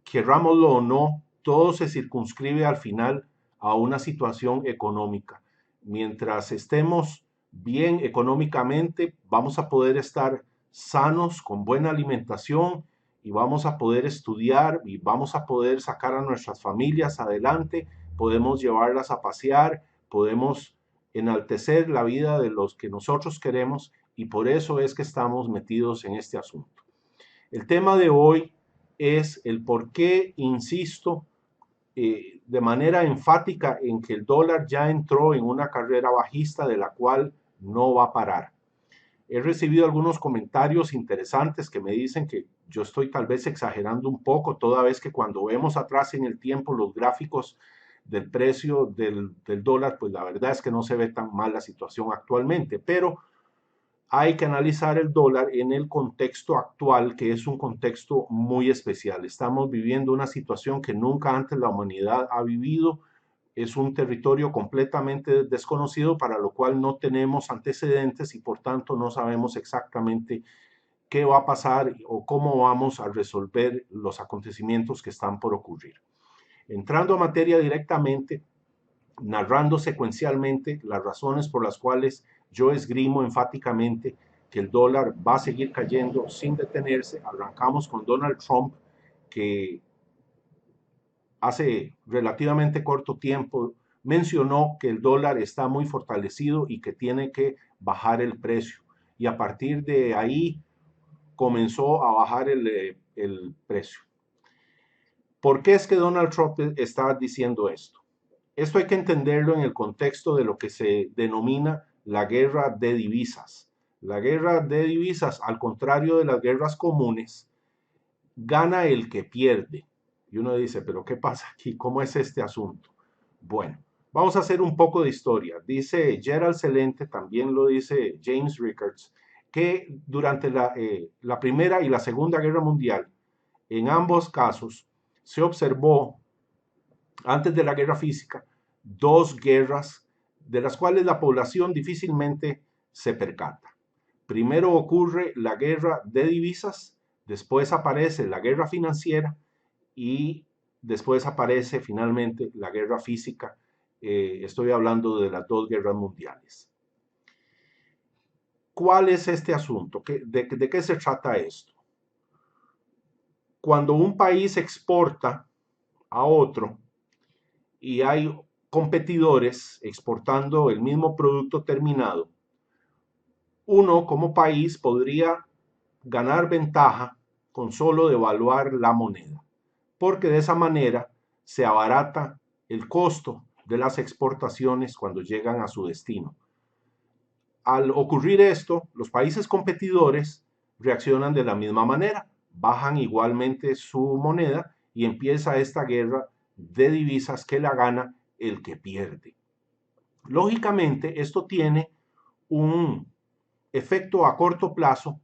querrámoslo o no, todo se circunscribe al final a una situación económica. Mientras estemos bien económicamente, vamos a poder estar sanos, con buena alimentación y vamos a poder estudiar y vamos a poder sacar a nuestras familias adelante, podemos llevarlas a pasear, podemos enaltecer la vida de los que nosotros queremos y por eso es que estamos metidos en este asunto. El tema de hoy es el por qué insisto de manera enfática en que el dólar ya entró en una carrera bajista de la cual no va a parar. He recibido algunos comentarios interesantes que me dicen que yo estoy tal vez exagerando un poco, toda vez que cuando vemos atrás en el tiempo los gráficos del precio del dólar, pues la verdad es que no se ve tan mal la situación actualmente, pero hay que analizar el dólar en el contexto actual, que es un contexto muy especial. Estamos viviendo una situación que nunca antes la humanidad ha vivido. Es un territorio completamente desconocido para lo cual no tenemos antecedentes y por tanto no sabemos exactamente qué va a pasar o cómo vamos a resolver los acontecimientos que están por ocurrir. Entrando a materia directamente, narrando secuencialmente las razones por las cuales yo esgrimo enfáticamente que el dólar va a seguir cayendo sin detenerse. Arrancamos con Donald Trump, que hace relativamente corto tiempo mencionó que el dólar está muy fortalecido y que tiene que bajar el precio. Y a partir de ahí comenzó a bajar el precio. ¿Por qué es que Donald Trump está diciendo esto? Esto hay que entenderlo en el contexto de lo que se denomina la guerra de divisas. La guerra de divisas, al contrario de las guerras comunes, gana el que pierde. Y uno dice, pero ¿qué pasa aquí? ¿Cómo es este asunto? Bueno, vamos a hacer un poco de historia. Dice Gerald Celente, también lo dice James Rickards, que durante la Primera y la Segunda Guerra Mundial, en ambos casos, se observó, antes de la guerra física, dos guerras de las cuales la población difícilmente se percata. Primero ocurre la guerra de divisas, después aparece la guerra financiera y después aparece finalmente la guerra física. Estoy hablando de las dos guerras mundiales. ¿Cuál es este asunto? ¿De qué se trata esto? Cuando un país exporta a otro y hay competidores exportando el mismo producto terminado, uno como país podría ganar ventaja con solo devaluar la moneda, porque de esa manera se abarata el costo de las exportaciones cuando llegan a su destino. Al ocurrir esto, los países competidores reaccionan de la misma manera, bajan igualmente su moneda y empieza esta guerra de divisas que la gana el que pierde. Lógicamente, esto tiene un efecto a corto plazo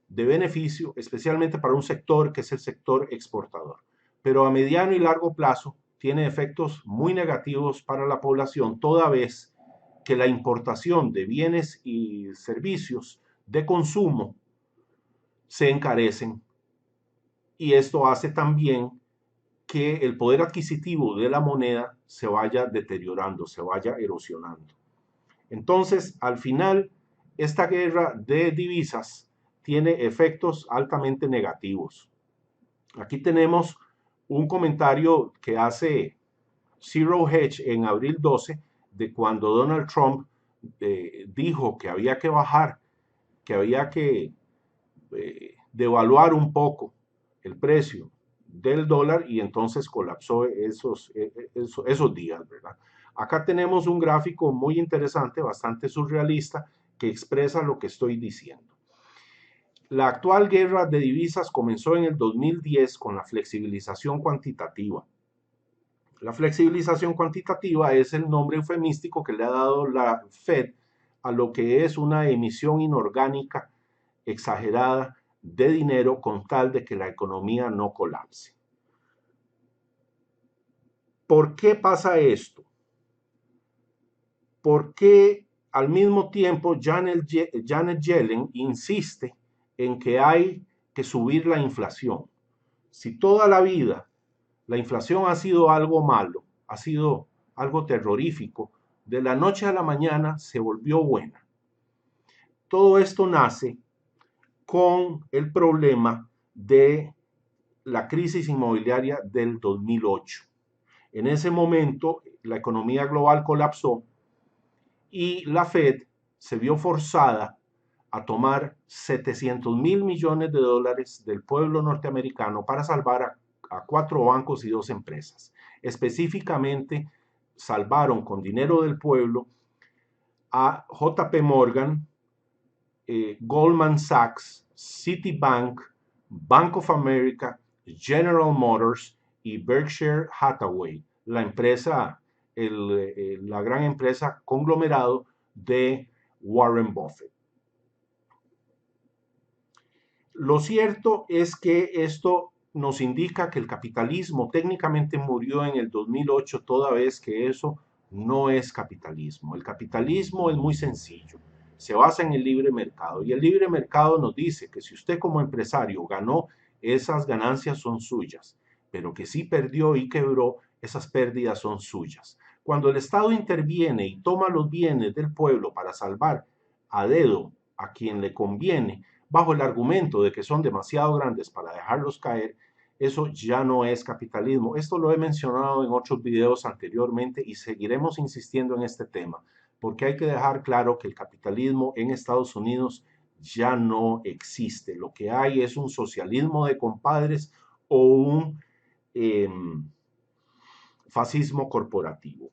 de beneficio, especialmente para un sector que es el sector exportador. Pero a mediano y largo plazo tiene efectos muy negativos para la población, toda vez que la importación de bienes y servicios de consumo se encarecen y esto hace también que el poder adquisitivo de la moneda se vaya deteriorando, se vaya erosionando. Entonces, al final, esta guerra de divisas tiene efectos altamente negativos. Aquí tenemos un comentario que hace Zero Hedge en abril 12 de cuando Donald Trump dijo que había que bajar, que había que devaluar un poco el precio del dólar y entonces colapsó esos días, ¿verdad? Acá tenemos un gráfico muy interesante, bastante surrealista, que expresa lo que estoy diciendo. La actual guerra de divisas comenzó en el 2010 con la flexibilización cuantitativa. La flexibilización cuantitativa es el nombre eufemístico que le ha dado la Fed a lo que es una emisión inorgánica exagerada de dinero con tal de que la economía no colapse. ¿Por qué pasa esto? ¿Por qué al mismo tiempo Janet Yellen insiste en que hay que subir la inflación? Si toda la vida La inflación ha sido algo malo, ha sido algo terrorífico. De la noche a la mañana se volvió buena. Todo esto nace con el problema de la crisis inmobiliaria del 2008. En ese momento, la economía global colapsó y la Fed se vio forzada a tomar 700.000 millones de dólares del pueblo norteamericano para salvar a 4 bancos y 2 empresas. Específicamente, salvaron con dinero del pueblo a JP Morgan, Goldman Sachs, Citibank, Bank of America, General Motors y Berkshire Hathaway, la empresa, la gran empresa conglomerado de Warren Buffett. Lo cierto es que esto nos indica que el capitalismo técnicamente murió en el 2008, toda vez que eso no es capitalismo. El capitalismo es muy sencillo, se basa en el libre mercado y el libre mercado nos dice que si usted como empresario ganó, esas ganancias son suyas, pero que si perdió y quebró, esas pérdidas son suyas. Cuando el Estado interviene y toma los bienes del pueblo para salvar a dedo a quien le conviene, bajo el argumento de que son demasiado grandes para dejarlos caer, eso ya no es capitalismo. Esto lo he mencionado en otros videos anteriormente y seguiremos insistiendo en este tema, porque hay que dejar claro que el capitalismo en Estados Unidos ya no existe. Lo que hay es un socialismo de compadres o un fascismo corporativo.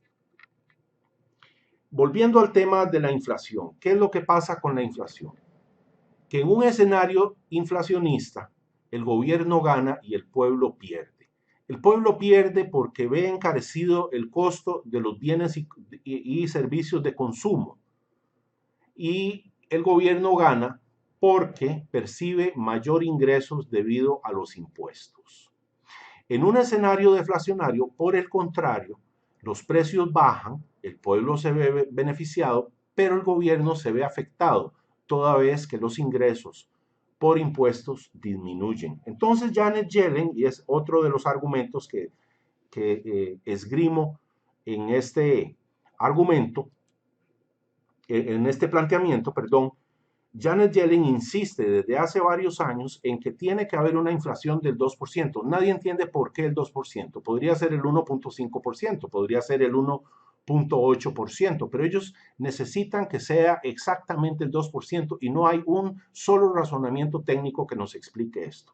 Volviendo al tema de la inflación, ¿qué es lo que pasa con la inflación? Que en un escenario inflacionista el gobierno gana y el pueblo pierde. El pueblo pierde porque ve encarecido el costo de los bienes y servicios de consumo. Y el gobierno gana porque percibe mayor ingresos debido a los impuestos. En un escenario deflacionario, por el contrario, los precios bajan, el pueblo se ve beneficiado, pero el gobierno se ve afectado, toda vez que los ingresos por impuestos disminuyen. Entonces Janet Yellen, y es otro de los argumentos que esgrimo en este argumento, en este planteamiento, perdón, Janet Yellen insiste desde hace varios años en que tiene que haber una inflación del 2%. Nadie entiende por qué el 2%. Podría ser el 1.5%, podría ser el 1.8%, pero ellos necesitan que sea exactamente el 2% y no hay un solo razonamiento técnico que nos explique esto.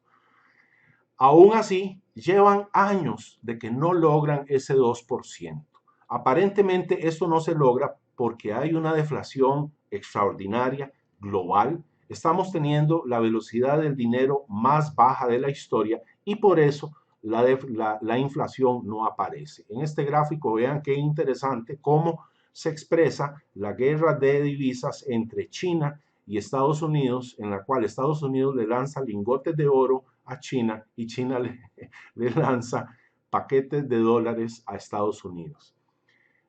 Aún así, llevan años de que no logran ese 2%. Aparentemente esto no se logra porque hay una deflación extraordinaria global. Estamos teniendo la velocidad del dinero más baja de la historia y por eso la inflación no aparece. En este gráfico vean qué interesante cómo se expresa la guerra de divisas entre China y Estados Unidos, en la cual Estados Unidos le lanza lingotes de oro a China y China le lanza paquetes de dólares a Estados Unidos.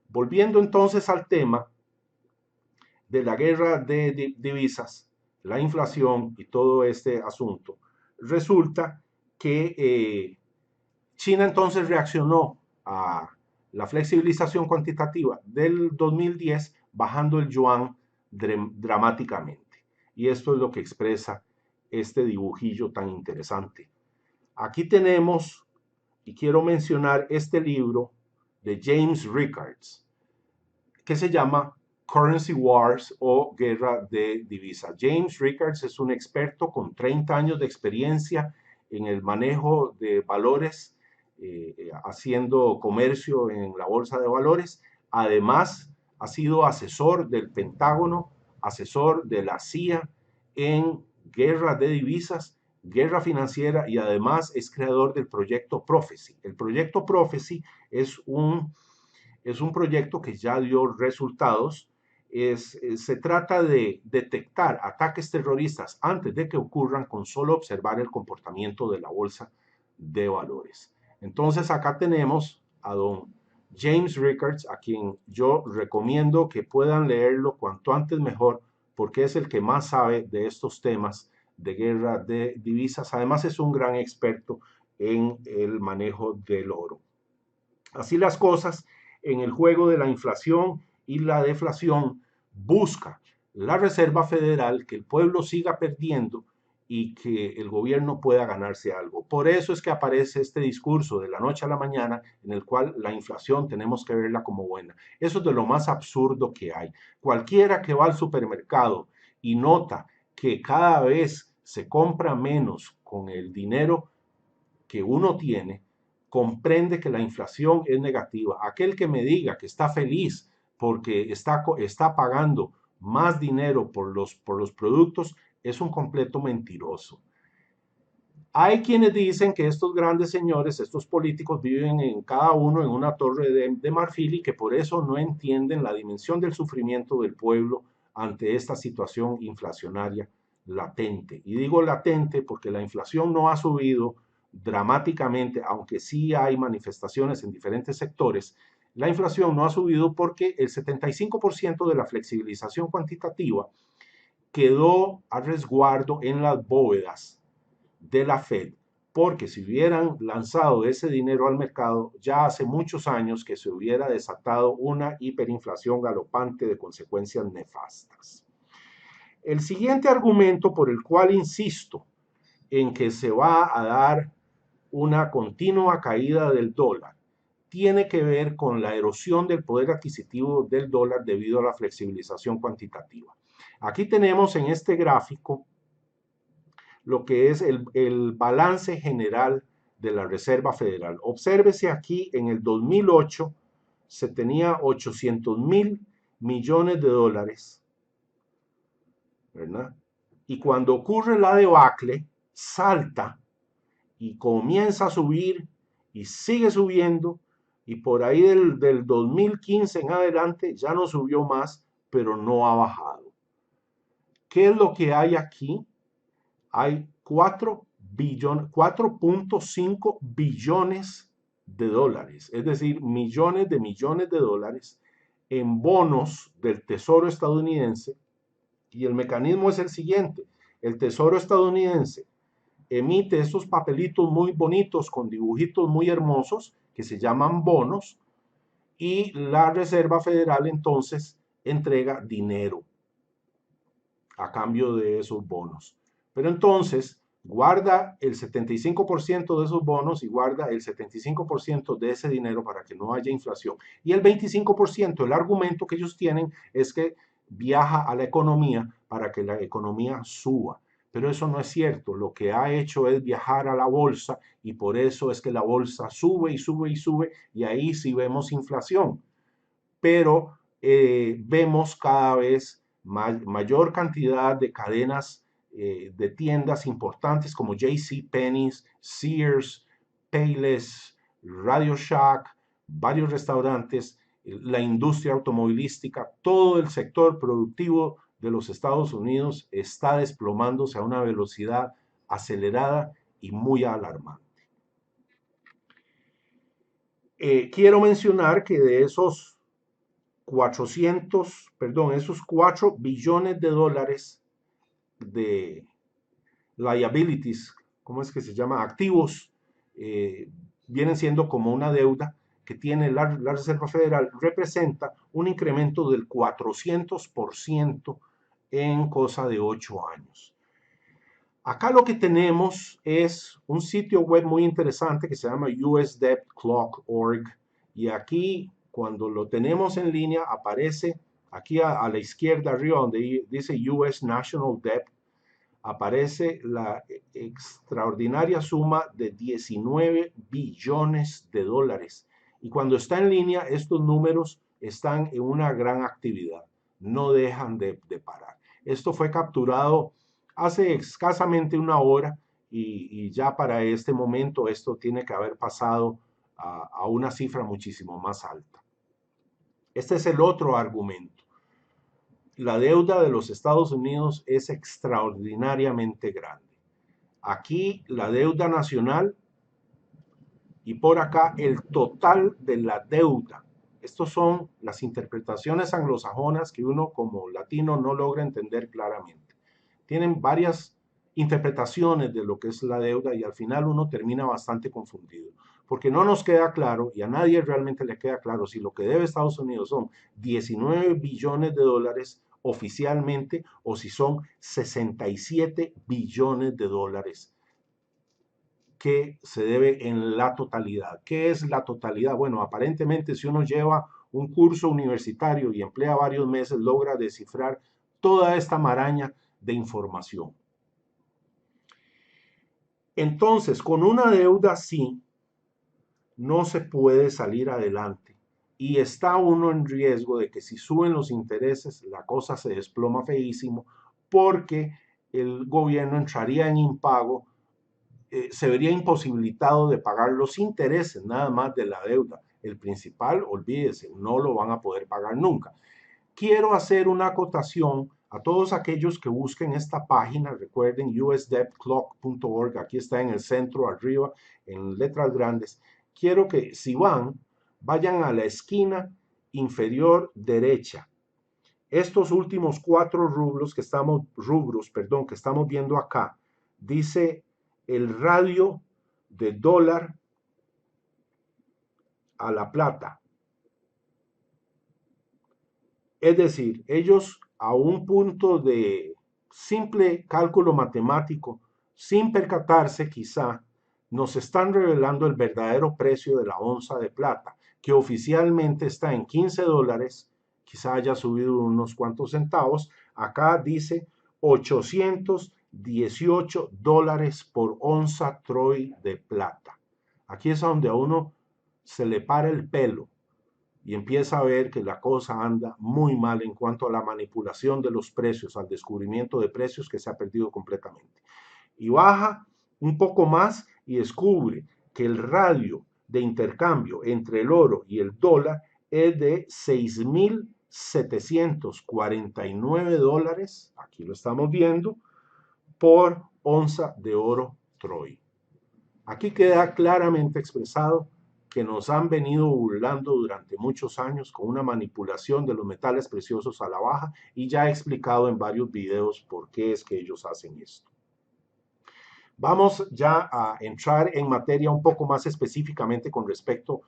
Volviendo entonces al tema de la guerra de divisas, la inflación y todo este asunto, resulta que China entonces reaccionó a la flexibilización cuantitativa del 2010 bajando el yuan dramáticamente. Y esto es lo que expresa este dibujillo tan interesante. Aquí tenemos, y quiero mencionar este libro de James Rickards, que se llama Currency Wars o Guerra de Divisas. James Rickards es un experto con 30 años de experiencia en el manejo de valores, haciendo comercio en la bolsa de valores. Además, ha sido asesor del Pentágono, asesor de la CIA en guerra de divisas, guerra financiera y además es creador del proyecto Prophecy. El proyecto Prophecy es un proyecto que ya dio resultados. Se trata de detectar ataques terroristas antes de que ocurran con solo observar el comportamiento de la bolsa de valores. Entonces acá tenemos a don James Rickards, a quien yo recomiendo que puedan leerlo cuanto antes mejor, porque es el que más sabe de estos temas de guerra de divisas. Además es un gran experto en el manejo del oro. Así las cosas, en el juego de la inflación y la deflación, busca la Reserva Federal que el pueblo siga perdiendo y que el gobierno pueda ganarse algo. Por eso es que aparece este discurso de la noche a la mañana en el cual la inflación tenemos que verla como buena. Eso es de lo más absurdo que hay. Cualquiera que va al supermercado y nota que cada vez se compra menos con el dinero que uno tiene, comprende que la inflación es negativa. Aquel que me diga que está feliz porque está pagando más dinero por los productos es un completo mentiroso. Hay quienes dicen que estos grandes señores, estos políticos, viven en cada uno en una torre de marfil y que por eso no entienden la dimensión del sufrimiento del pueblo ante esta situación inflacionaria latente. Y digo latente porque la inflación no ha subido dramáticamente, aunque sí hay manifestaciones en diferentes sectores. La inflación no ha subido porque el 75% de la flexibilización cuantitativa quedó a resguardo en las bóvedas de la Fed, porque si hubieran lanzado ese dinero al mercado, ya hace muchos años que se hubiera desatado una hiperinflación galopante de consecuencias nefastas. El siguiente argumento por el cual insisto en que se va a dar una continua caída del dólar tiene que ver con la erosión del poder adquisitivo del dólar debido a la flexibilización cuantitativa. Aquí tenemos en este gráfico lo que es el balance general de la Reserva Federal. Obsérvese aquí, en el 2008 se tenía 800.000 millones de dólares, ¿verdad? Y cuando ocurre la debacle, salta y comienza a subir y sigue subiendo y por ahí del 2015 en adelante ya no subió más, pero no ha bajado. ¿Qué es lo que hay aquí? Hay 4.5 billones de dólares, es decir, millones de dólares en bonos del Tesoro estadounidense. Y el mecanismo es el siguiente: el Tesoro estadounidense emite estos papelitos muy bonitos con dibujitos muy hermosos que se llaman bonos, y la Reserva Federal entonces entrega dinero a cambio de esos bonos. Pero entonces guarda el 75% de esos bonos y guarda el 75% de ese dinero para que no haya inflación. Y el 25%, el argumento que ellos tienen es que viaja a la economía para que la economía suba. Pero eso no es cierto. Lo que ha hecho es viajar a la bolsa y por eso es que la bolsa sube y sube y sube y ahí sí vemos inflación. Pero vemos cada vez mayor cantidad de cadenas de tiendas importantes como JCPenney, Sears, Payless, Radio Shack, varios restaurantes, la industria automovilística, todo el sector productivo de los Estados Unidos está desplomándose a una velocidad acelerada y muy alarmante. Quiero mencionar que de esos 4 billones de dólares de liabilities, ¿cómo es que se llama? Activos, eh, vienen siendo como una deuda que tiene la Reserva Federal, representa un incremento del 400% en cosa de 8 años. Acá lo que tenemos es un sitio web muy interesante que se llama usdebtclock.org, y aquí cuando lo tenemos en línea aparece aquí a la izquierda arriba donde dice US National Debt, aparece la extraordinaria suma de 19 billones de dólares. Y cuando está en línea, estos números están en una gran actividad, no dejan de parar. Esto fue capturado hace escasamente una hora y ya para este momento esto tiene que haber pasado a una cifra muchísimo más alta. Este es el otro argumento. La deuda de los Estados Unidos es extraordinariamente grande. Aquí la deuda nacional y por acá el total de la deuda. Estas son las interpretaciones anglosajonas que uno como latino no logra entender claramente. Tienen varias interpretaciones de lo que es la deuda y al final uno termina bastante confundido, porque no nos queda claro y a nadie realmente le queda claro si lo que debe Estados Unidos son 19 billones de dólares oficialmente o si son 67 billones de dólares que se debe en la totalidad. ¿Qué es la totalidad? Bueno, aparentemente si uno lleva un curso universitario y emplea varios meses, logra descifrar toda esta maraña de información. Entonces, con una deuda así, no se puede salir adelante y está uno en riesgo de que si suben los intereses, la cosa se desploma feísimo porque el gobierno entraría en impago, se vería imposibilitado de pagar los intereses nada más de la deuda. El principal, olvídese, no lo van a poder pagar nunca. Quiero hacer una acotación a todos aquellos que busquen esta página. Recuerden usdebtclock.org, aquí está en el centro arriba en letras grandes. Quiero que si vayan a la esquina inferior derecha. Estos últimos 4 rubros que estamos viendo acá, dice el radio de dólar a la plata. Es decir, ellos a un punto de simple cálculo matemático, sin percatarse quizá, nos están revelando el verdadero precio de la onza de plata, que oficialmente está en 15 dólares, quizá haya subido unos cuantos centavos, acá dice 818 dólares por onza Troy de plata. Aquí es donde a uno se le para el pelo y empieza a ver que la cosa anda muy mal en cuanto a la manipulación de los precios, al descubrimiento de precios que se ha perdido completamente. Y baja un poco más y descubre que el radio de intercambio entre el oro y el dólar es de 6.749 dólares, aquí lo estamos viendo, por onza de oro Troy. Aquí queda claramente expresado que nos han venido burlando durante muchos años con una manipulación de los metales preciosos a la baja y ya he explicado en varios videos por qué es que ellos hacen esto. Vamos ya a entrar en materia un poco más específicamente con respecto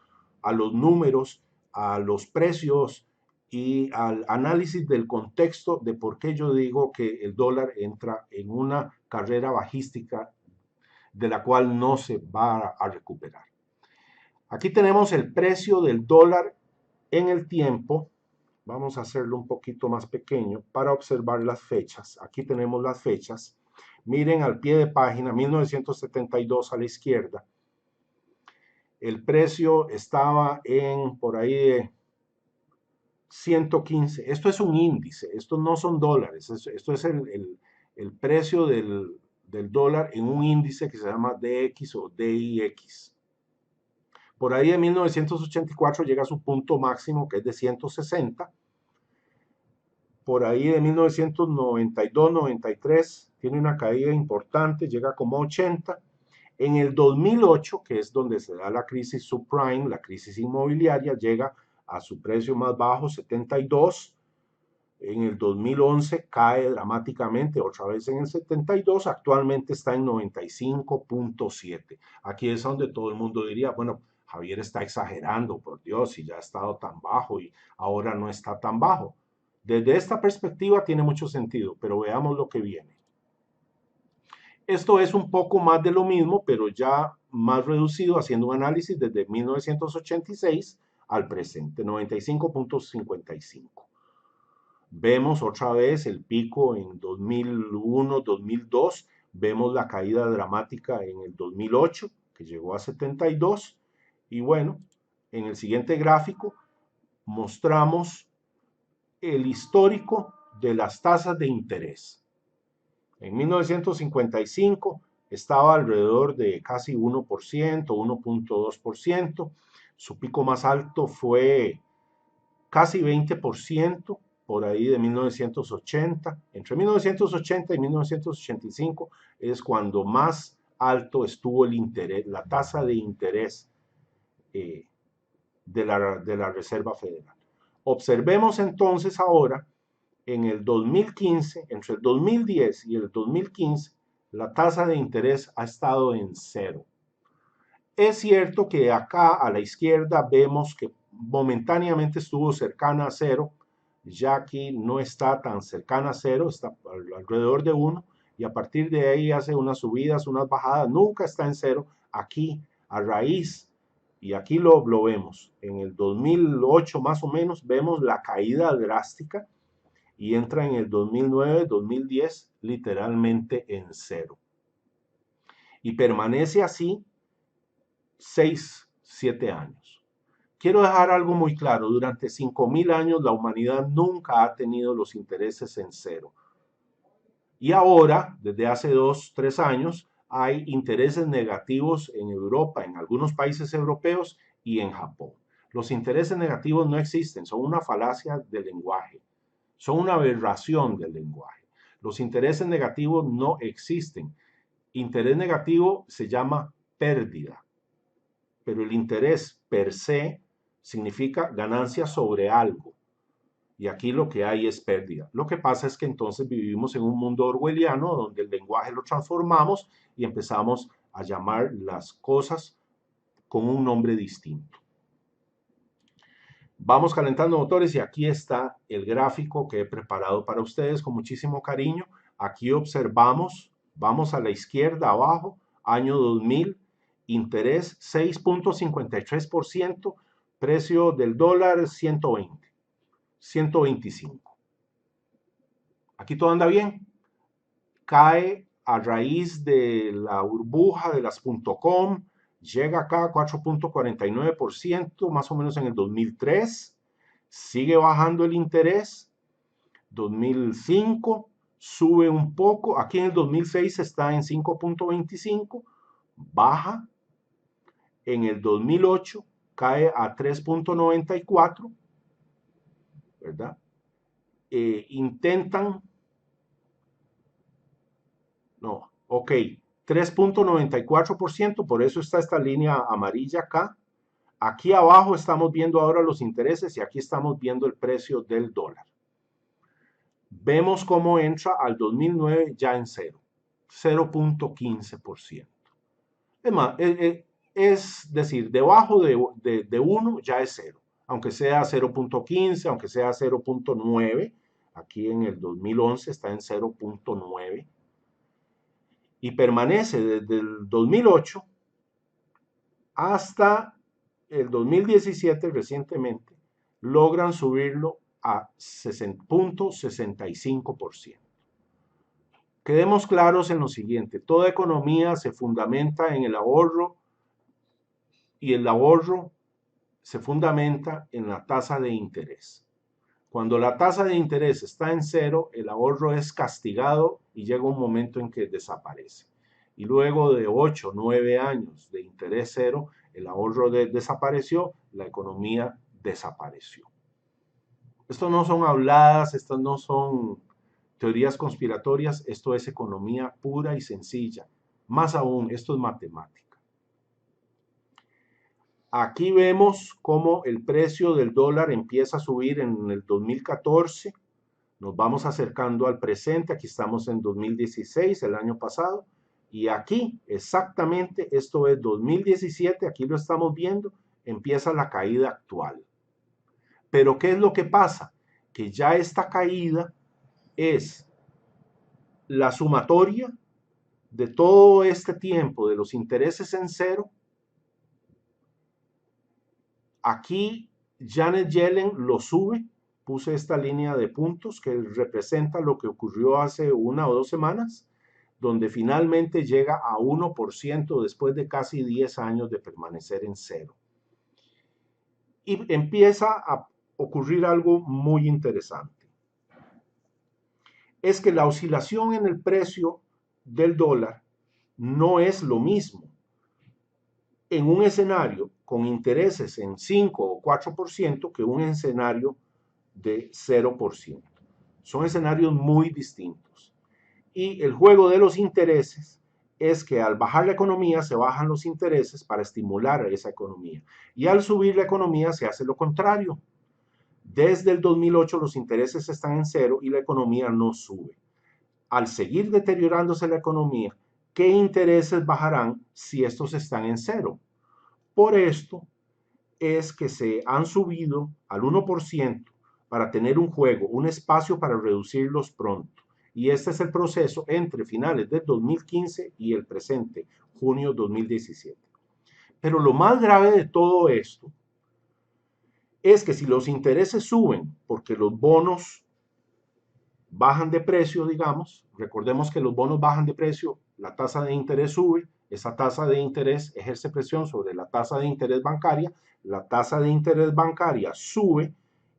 a los números, a los precios y al análisis del contexto de por qué yo digo que el dólar entra en una carrera bajística de la cual no se va a recuperar. Aquí tenemos el precio del dólar en el tiempo. Vamos a hacerlo un poquito más pequeño para observar las fechas. Aquí tenemos las fechas. Miren al pie de página, 1972 a la izquierda. El precio estaba en por ahí de 115. Esto es un índice, estos no son dólares. Esto es el precio del dólar en un índice que se llama DX o DIX. Por ahí de 1984 llega a su punto máximo, que es de 160. Por ahí de 1992-93 tiene una caída importante, llega como a 80. En el 2008, que es donde se da la crisis subprime, la crisis inmobiliaria, llega a su precio más bajo, 72. En el 2011 cae dramáticamente, otra vez en el 72, actualmente está en 95.7. Aquí es donde todo el mundo diría, bueno, Javier está exagerando, por Dios, si ya ha estado tan bajo y ahora no está tan bajo. Desde esta perspectiva tiene mucho sentido, pero veamos lo que viene. Esto es un poco más de lo mismo, pero ya más reducido, haciendo un análisis desde 1986 al presente, 95.55. Vemos otra vez el pico en 2001, 2002, vemos la caída dramática en el 2008, que llegó a 72, y bueno, en el siguiente gráfico mostramos el histórico de las tasas de interés. En 1955 estaba alrededor de casi 1%, 1.2%, su pico más alto fue casi 20%, por ahí de 1980. Entre 1980 y 1985 es cuando más alto estuvo el interés, la tasa de interés de la Reserva Federal. Observemos entonces ahora, en el 2015, entre el 2010 y el 2015, la tasa de interés ha estado en cero. Es cierto que acá a la izquierda vemos que momentáneamente estuvo cercana a cero, ya aquí no está tan cercana a cero, está alrededor de 1, y a partir de ahí hace unas subidas, unas bajadas, nunca está en cero. Aquí, a raíz, y aquí lo vemos, en el 2008 más o menos, vemos la caída drástica y entra en el 2009, 2010 literalmente en cero. Y permanece así 6, 7 años. Quiero dejar algo muy claro, durante 5.000 años la humanidad nunca ha tenido los intereses en cero. Y ahora, desde hace 2, 3 años, hay intereses negativos en Europa, en algunos países europeos y en Japón. Los intereses negativos no existen, son una falacia del lenguaje, son una aberración del lenguaje. Los intereses negativos no existen. Interés negativo se llama pérdida, pero el interés per se significa ganancia sobre algo. Y aquí lo que hay es pérdida. Lo que pasa es que entonces vivimos en un mundo orwelliano donde el lenguaje lo transformamos y empezamos a llamar las cosas con un nombre distinto. Vamos calentando motores y aquí está el gráfico que he preparado para ustedes con muchísimo cariño. Aquí observamos, vamos a la izquierda abajo, año 2000, interés 6.53%, precio del dólar 120, 125. Aquí todo anda bien. Cae a raíz de la burbuja de las .com, llega acá a 4.49%, más o menos en el 2003, sigue bajando el interés, 2005 sube un poco, aquí en el 2006 está en 5.25, baja, en el 2008 cae a 3.94, ¿verdad? Intentan, no, ok, 3.94%, por eso está esta línea amarilla acá. Aquí abajo estamos viendo ahora los intereses y aquí estamos viendo el precio del dólar. Vemos cómo entra al 2009 ya en cero, 0.15%. Es más, es decir, debajo de 1 ya es cero, aunque sea 0.15, aunque sea 0.9, aquí en el 2011 está en 0.9 y permanece desde el 2008 hasta el 2017 recientemente, logran subirlo a 0.65%. Quedemos claros en lo siguiente, toda economía se fundamenta en el ahorro y el ahorro se fundamenta en la tasa de interés. Cuando la tasa de interés está en cero, el ahorro es castigado y llega un momento en que desaparece. Y luego de 8, 9 años de interés cero, el ahorro desapareció, la economía desapareció. Esto no son habladas, estas no son teorías conspiratorias, esto es economía pura y sencilla. Más aún, esto es matemática. Aquí vemos cómo el precio del dólar empieza a subir en el 2014. Nos vamos acercando al presente. Aquí estamos en 2016, el año pasado. Y aquí, exactamente, esto es 2017, aquí lo estamos viendo, empieza la caída actual. Pero ¿qué es lo que pasa? Que ya esta caída es la sumatoria de todo este tiempo de los intereses en cero. Aquí Janet Yellen lo sube, puse esta línea de puntos que representa lo que ocurrió hace 1 o 2 semanas, donde finalmente llega a 1% después de casi 10 años de permanecer en cero. Y empieza a ocurrir algo muy interesante. Es que la oscilación en el precio del dólar no es lo mismo en un escenario con intereses en 5 o 4% que un escenario de 0%. Son escenarios muy distintos. Y el juego de los intereses es que al bajar la economía se bajan los intereses para estimular a esa economía. Y al subir la economía se hace lo contrario. Desde el 2008 los intereses están en cero y la economía no sube. al seguir deteriorándose la economía, ¿qué intereses bajarán si estos están en cero? Por esto es que se han subido al 1% para tener un juego, un espacio para reducirlos pronto. Y este es el proceso entre finales del 2015 y el presente, junio 2017. Pero lo más grave de todo esto es que si los intereses suben porque los bonos bajan de precio, digamos, recordemos que los bonos bajan de precio, la tasa de interés sube, esa tasa de interés ejerce presión sobre la tasa de interés bancaria, la tasa de interés bancaria sube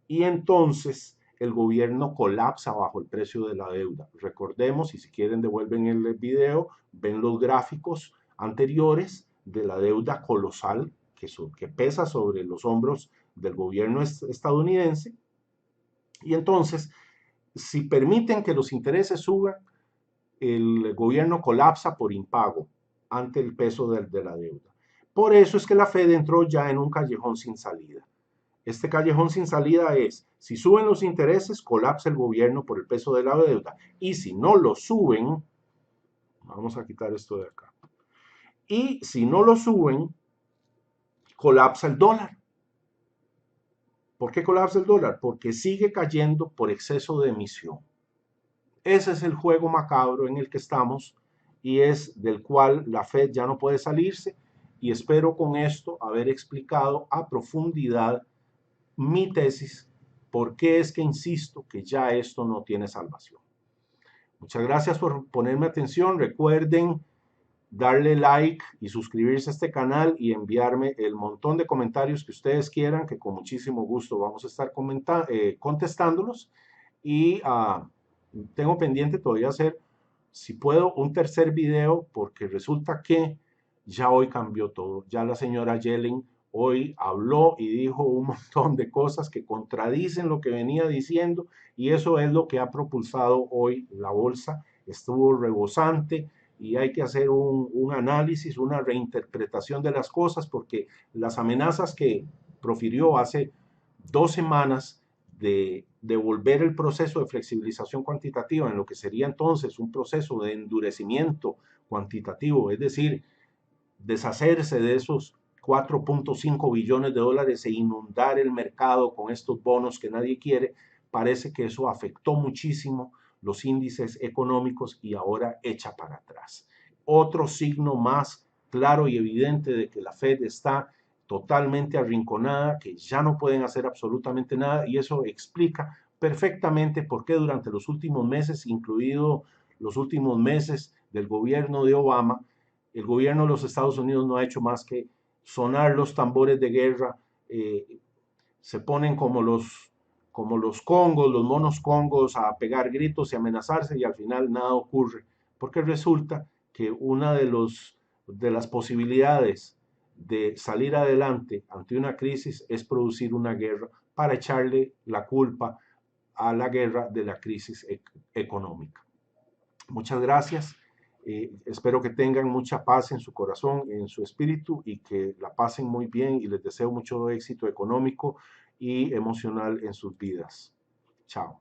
y entonces el gobierno colapsa bajo el precio de la deuda. Recordemos, y si quieren devuelven el video, ven los gráficos anteriores de la deuda colosal que pesa sobre los hombros del gobierno estadounidense. Y entonces, si permiten que los intereses suban, el gobierno colapsa por impago ante el peso de la deuda. Por eso es que la Fed entró ya en un callejón sin salida. Este callejón sin salida es, si suben los intereses, colapsa el gobierno por el peso de la deuda. Y si no lo suben, vamos a quitar esto de acá. Y si no lo suben, colapsa el dólar. ¿Por qué colapsa el dólar? Porque sigue cayendo por exceso de emisión. Ese es el juego macabro en el que estamos y es del cual la Fed ya no puede salirse, y espero con esto haber explicado a profundidad mi tesis, por qué es que insisto que ya esto no tiene salvación. Muchas gracias por ponerme atención. Recuerden darle like y suscribirse a este canal y enviarme el montón de comentarios que ustedes quieran, que con muchísimo gusto vamos a estar contestándolos. Y tengo pendiente todavía hacer, si puedo, un tercer video, porque resulta que ya hoy cambió todo. Ya la señora Yellen hoy habló y dijo un montón de cosas que contradicen lo que venía diciendo, y eso es lo que ha propulsado hoy la bolsa. Estuvo rebosante y hay que hacer un análisis, una reinterpretación de las cosas, porque las amenazas que profirió hace 2 semanas de devolver el proceso de flexibilización cuantitativa en lo que sería entonces un proceso de endurecimiento cuantitativo, es decir, deshacerse de esos 4.5 billones de dólares e inundar el mercado con estos bonos que nadie quiere, parece que eso afectó muchísimo los índices económicos y ahora echa para atrás. Otro signo más claro y evidente de que la Fed está totalmente arrinconada, que ya no pueden hacer absolutamente nada, y eso explica perfectamente por qué durante los últimos meses, incluido los últimos meses del gobierno de Obama, el gobierno de los Estados Unidos no ha hecho más que sonar los tambores de guerra, se ponen como los congos, los monos congos, a pegar gritos y amenazarse, y al final nada ocurre, porque resulta que una de las posibilidades de salir adelante ante una crisis es producir una guerra para echarle la culpa a la guerra de la crisis económica. Muchas gracias. Espero que tengan mucha paz en su corazón, en su espíritu, y que la pasen muy bien, y les deseo mucho éxito económico y emocional en sus vidas. Chao.